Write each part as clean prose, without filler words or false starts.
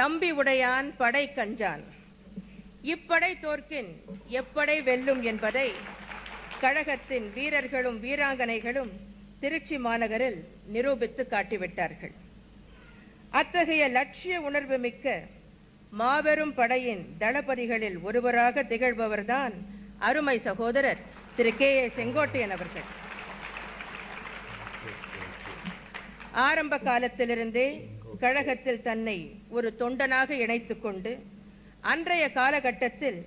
தம்பி உடையான் படை கஞ்சான். இப்படை தோற்கின் எப்படை வெல்லும் என்பதை கழகத்தின் வீரர்களும் வீராங்கனைகளும் திருச்சி மாநகரில் நிரூபித்து காட்டிவிட்டார்கள். அத்தகைய லட்சிய உணர்வு மிக்க மாபெரும் படையின் தளபதிகளில் ஒருவராக திகழ்பவர்தான் அருமை சகோதரர் திரு கே ஏ செங்கோட்டையன் அவர்கள். ஆரம்ப காலத்திலிருந்தே கழகத்தில் தன்னை ஒரு தொண்டனாக இணைத்துக் கொண்டு அன்றைய காலகட்டத்தில்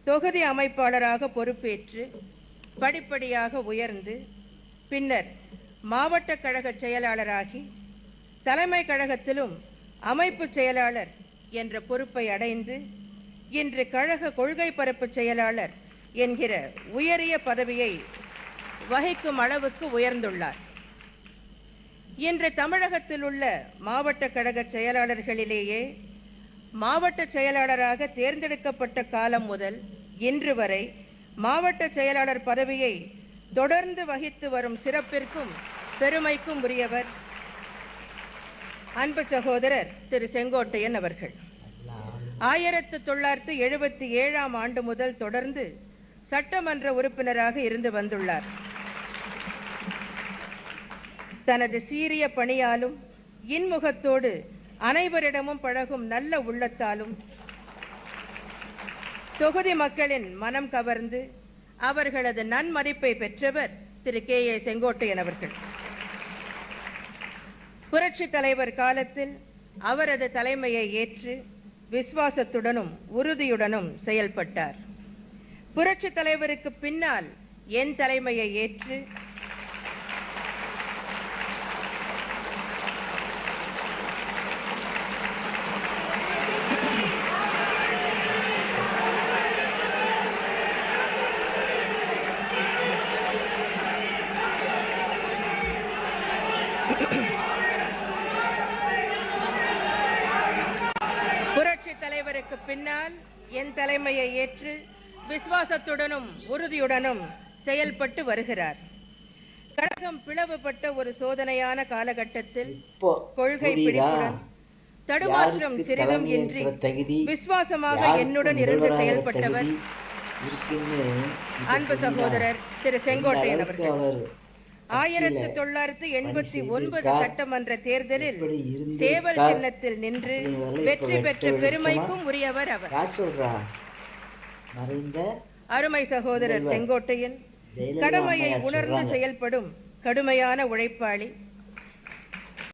தொகுதி அமைப்பாளராக பொறுப்பேற்று படிப்படியாக உயர்ந்து பின்னர் மாவட்ட கழக செயலாளராகி தலைமை கழகத்திலும் அமைப்பு செயலாளர் என்ற பொறுப்பை அடைந்து இன்று கழக கொள்கை பரப்பு செயலாளர் என்கிற உயரிய பதவியை வகிக்கும் அளவுக்கு உயர்ந்துள்ளார். இன்று தமிழகத்தில் உள்ள மாவட்ட கழக செயலாளர்களிலேயே மாவட்ட செயலாளராக தேர்ந்தெடுக்கப்பட்ட காலம் முதல் இன்று வரை மாவட்ட செயலாளர் பதவியை தொடர்ந்து வகித்து வரும் சிறப்பிற்கும் பெருமைக்கும் உரியவர் அன்பு சகோதரர் திரு செங்கோட்டையன் அவர்கள். 1977 ஆண்டு முதல் தொடர்ந்து சட்டமன்ற உறுப்பினராக இருந்து வந்துள்ளார். தனது சீரிய பணியாலும் இன்முகத்தோடு அனைவரிடமும் பழகும் நல்ல உள்ளத்தாலும் தொகுதி மக்களின் மனம் கவர்ந்து அவர்களது நன்மதிப்பை பெற்றவர் திரு கே ஏ செங்கோட்டையன் அவர்கள். புரட்சி தலைவர் காலத்தில் அவரது தலைமையை ஏற்று விசுவாசத்துடனும் உறுதியுடனும் செயல்பட்டார். புரட்சி தலைவருக்கு பின்னால் என் தலைமையை ஏற்று புரட்சி தலைவருக்கு பின்னால் என் தலைமையை ஏற்று விசுவாசத்துடனும் உறுதியுடனும் செயல்பட்டு வருகிறார். கழகம் பிளவுபட்ட ஒரு சோதனையான காலகட்டத்தில் கொள்கை பிடிப்புடன் தடுமாற்றம் சிறிதும் இன்றி விசுவாசமாக என்னுடன் இருந்து செயல்பட்டவர் அன்பு சகோதரர் திரு செங்கோட்டையன் அவர்கள். 1989 சட்டமன்ற தேர்தலில் சேவல் சின்னத்தில் நின்று வெற்றி பெற்ற பெருமைக்கும் உரியவர் அவர். அருமை சகோதரர் செங்கோட்டையன் கடமையை உணர்ந்து செயல்படும் கடுமையான உழைப்பாளி,